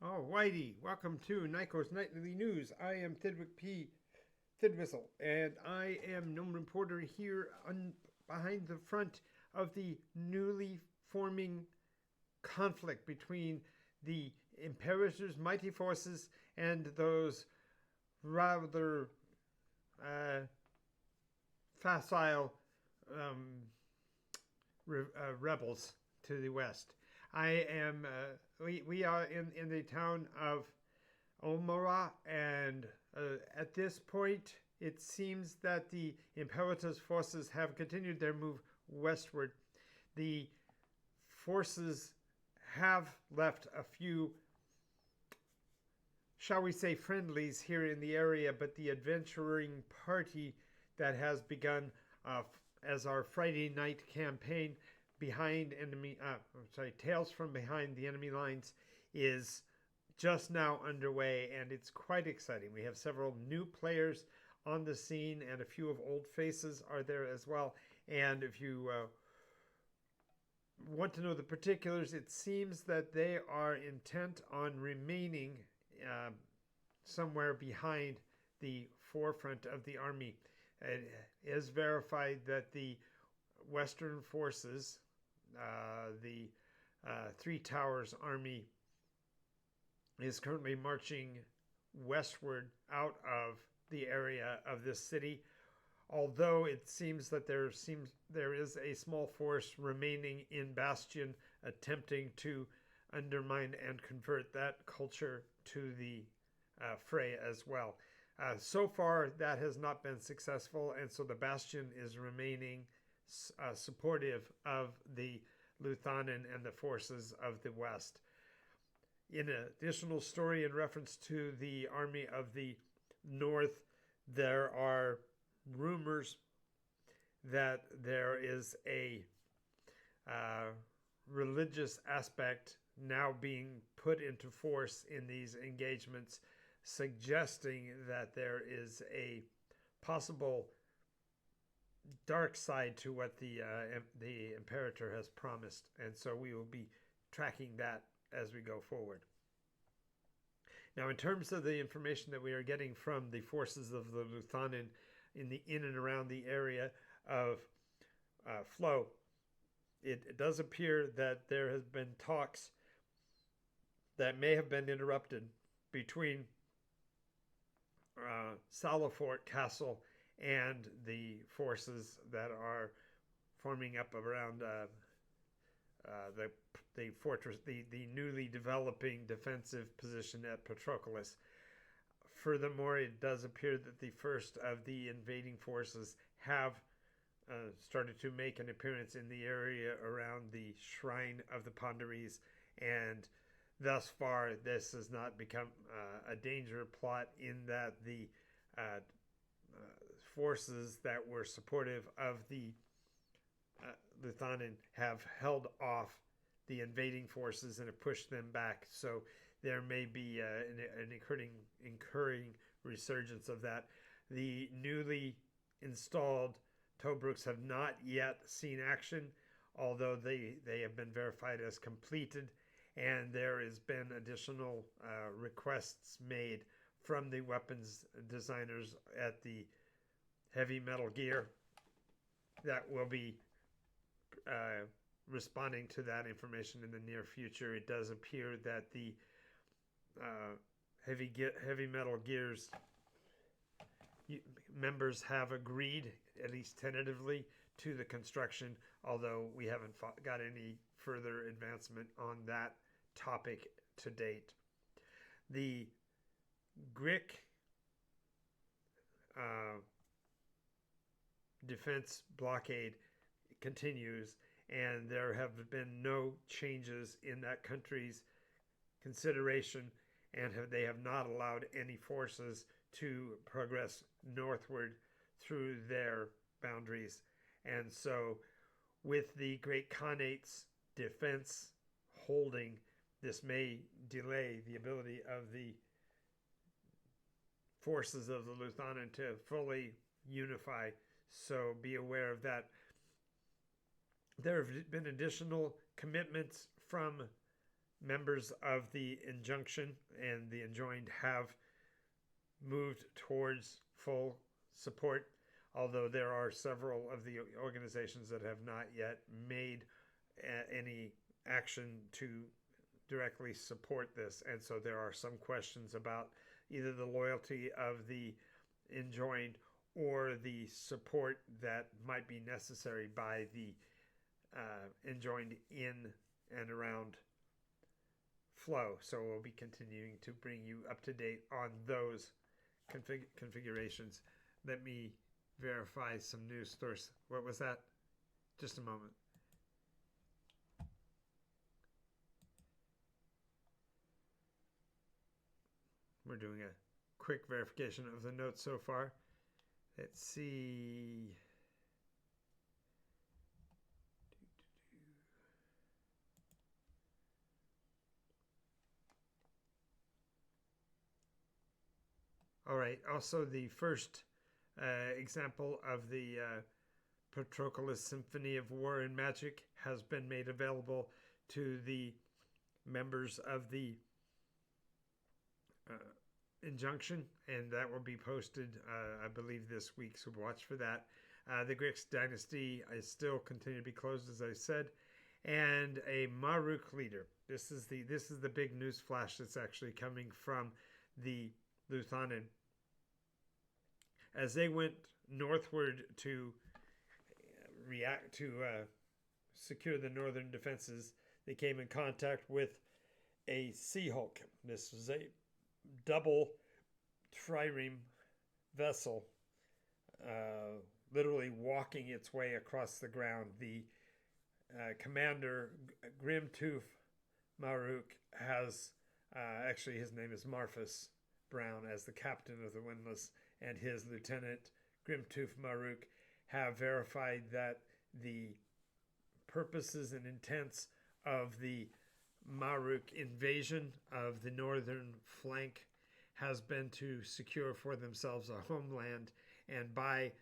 Oh, Whitey, welcome to Nycos Nightly News. I am Thidwick P. Thidwhistle, and I am gnome reporter here behind the front of the newly forming conflict between the Imperator's mighty forces and those rather uh, facile um, rebels to the west. We are in the town of Omara, and at this point, it seems that the Imperator's forces have continued their move westward. The forces have left a few, shall we say, friendlies here in the area, but the adventuring party that has begun as our Friday night campaign behind enemy, Tales from Behind the Enemy Lines is just now underway, and it's quite exciting. We have several new players on the scene, and a few of old faces are there as well. And if you want to know the particulars, it seems that they are intent on remaining uh, somewhere behind the forefront of the army. It is verified that the Western forces, the Three Towers Army, is currently marching westward out of the area of this city. Although it seems that there is a small force remaining in Bastion, attempting to undermine and convert that culture to the fray as well. So far, that has not been successful, and so the Bastion is remaining supportive of the Luthanen and the forces of the West. In an additional story in reference to the army of the North, there are rumors that there is a religious aspect now being put into force in these engagements, suggesting that there is a possible dark side to what the Imperator has promised, and so we will be tracking that as we go forward. Now, in terms of the information that we are getting from the forces of the Luthanen in and around the area of Flow, it does appear that there has been talks that may have been interrupted between Salafort Castle and the forces that are forming up around the fortress, the newly developing defensive position at Patroclus. Furthermore, it does appear that the first of the invading forces have started to make an appearance in the area around the shrine of the Ponderies, and thus far this has not become a danger plot, in that the forces that were supportive of the Luthanen have held off the invading forces and have pushed them back. So there may be an incurring resurgence of that. The newly installed Tobruk's have not yet seen action, although they have been verified as completed, and there has been additional requests made from the weapons designers at the Heavy Metal Gear that will be responding to that information in the near future. It does appear that the Heavy Metal Gear's members have agreed, at least tentatively, to the construction, although we haven't got any further advancement on that topic to date. The Grick defense blockade continues, and there have been no changes in that country's consideration, and they have not allowed any forces to progress northward through their boundaries. And so, with the Great Khanate's defense holding, this may delay the ability of the forces of the Luthanen to fully unify. So be aware of that. There have been additional commitments from members of the injunction and the enjoined have moved towards full support, although there are several of the organizations that have not yet made any action to directly support this. And so there are some questions about either the loyalty of the enjoined or the support that might be necessary by the enjoined in and around flow. So we'll be continuing to bring you up to date on those configurations. Let me verify some news source. What was that? Just a moment. We're doing a quick verification of the notes so far. Let's see. All right. Also, the first example of the Patroclus Symphony of War and Magic has been made available to the members of the injunction, and that will be posted, I believe, this week, so watch for that. The Grix dynasty is still continuing to be closed, as I said, and a Maruk leader. This is the big news flash that's actually coming from the Luthanen. As they went northward to secure the northern defenses, they came in contact with a Sea Hulk. This is a double trireme vessel, literally walking its way across the ground. The commander, Grimtooth Maruk, has actually his name is Marfus Brown, as the captain of the Windless, and his lieutenant, Grimtooth Maruk, have verified that the purposes and intents of the Maruk invasion of the northern flank has been to secure for themselves a homeland, and by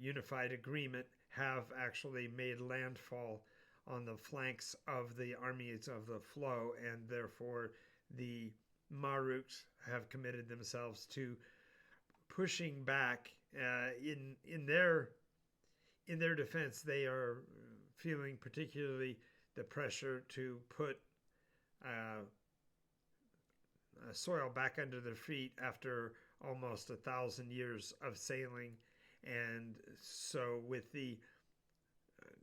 unified agreement have actually made landfall on the flanks of the armies of the flow, and therefore the Maruks have committed themselves to pushing back. In their defense, they are feeling particularly the pressure to put soil back under their feet after almost 1,000 years of sailing. And so with the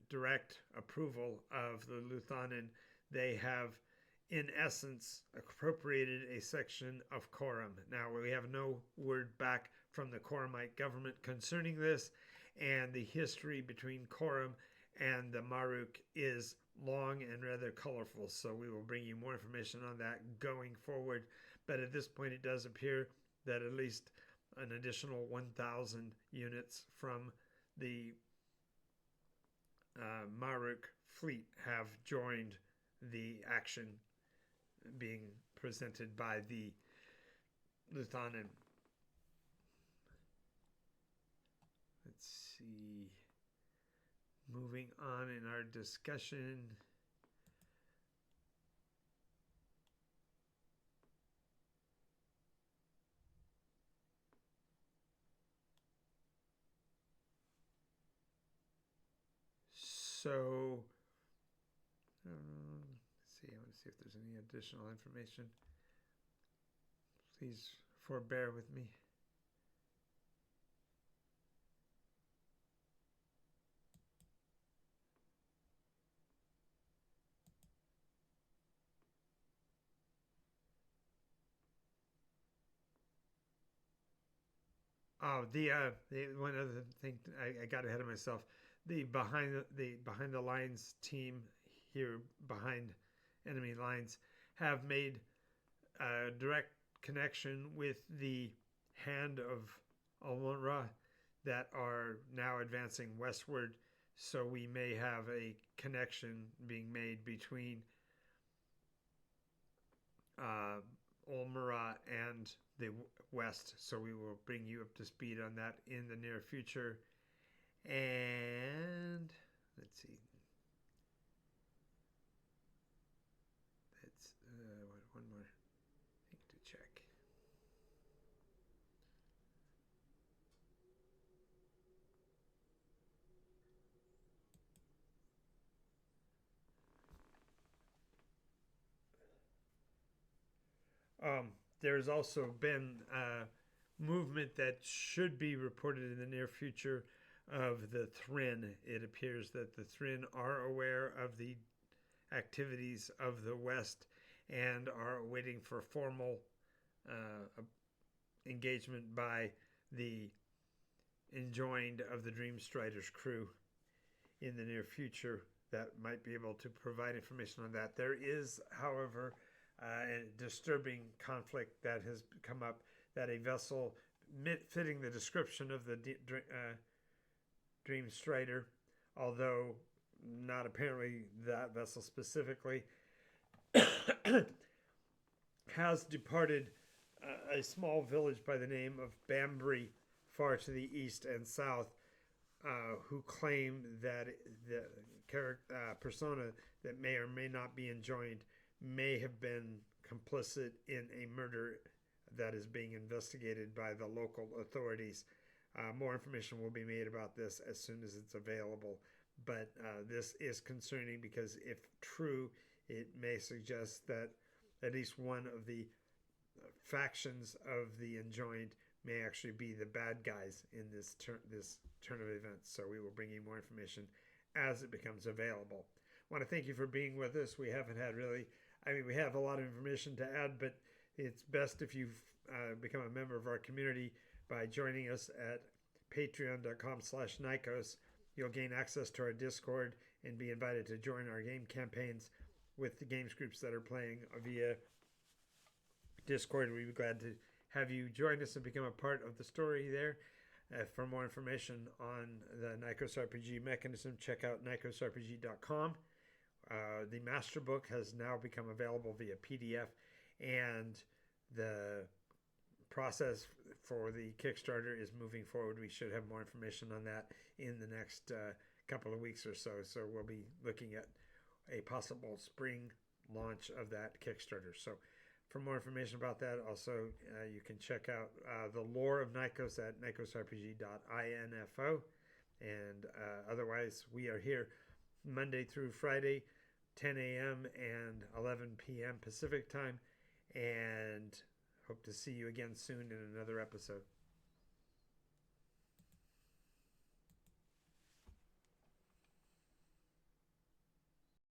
direct approval of the Luthanen, they have in essence appropriated a section of Corum. Now, we have no word back from the Corumite government concerning this, and the history between Corum and the Maruk is long and rather colorful, so we will bring you more information on that going forward. But at this point, it does appear that at least an additional 1,000 units from the Maruk fleet have joined the action being presented by the Luthanen. Let's see. Moving on in our discussion. So, let's see. I want to see if there's any additional information. Please forbear with me. Oh, the one other thing, I got ahead of myself. The behind the lines team here, behind enemy lines, have made a direct connection with the Hand of Almonra that are now advancing westward. So we may have a connection being made between Almonra and the west, so we will bring you up to speed on that in the near future. And let's There's also been movement that should be reported in the near future of the Thren. It appears that the Thren are aware of the activities of the West and are waiting for formal engagement by the enjoined of the Dreamstriders crew in the near future that might be able to provide information on that. There is, however, a disturbing conflict that has come up, that a vessel fitting the description of the Dreamstrider, although not apparently that vessel specifically, has departed a small village by the name of Bambry, far to the east and south, who claim that the persona that may or may not be enjoined may have been complicit in a murder that is being investigated by the local authorities. More information will be made about this as soon as it's available. But this is concerning because if true, it may suggest that at least one of the factions of the enjoined may actually be the bad guys in this turn of events. So we will bring you more information as it becomes available. I want to thank you for being with us. We haven't had really, we have a lot of information to add, but it's best if you become a member of our community by joining us at patreon.com/Nykos. You'll gain access to our Discord and be invited to join our game campaigns with the games groups that are playing via Discord. We'd be glad to have you join us and become a part of the story there. For more information on the NycosRPG mechanism, check out NycosRPG.com. The master book has now become available via PDF, and the process for the Kickstarter is moving forward. We should have more information on that in the next couple of weeks or so. So we'll be looking at a possible spring launch of that Kickstarter. So for more information about that, also you can check out the lore of Nykos at NycosRPG.info. And otherwise, we are here Monday through Friday, 10 a.m. and 11 p.m. Pacific time. And hope to see you again soon in another episode.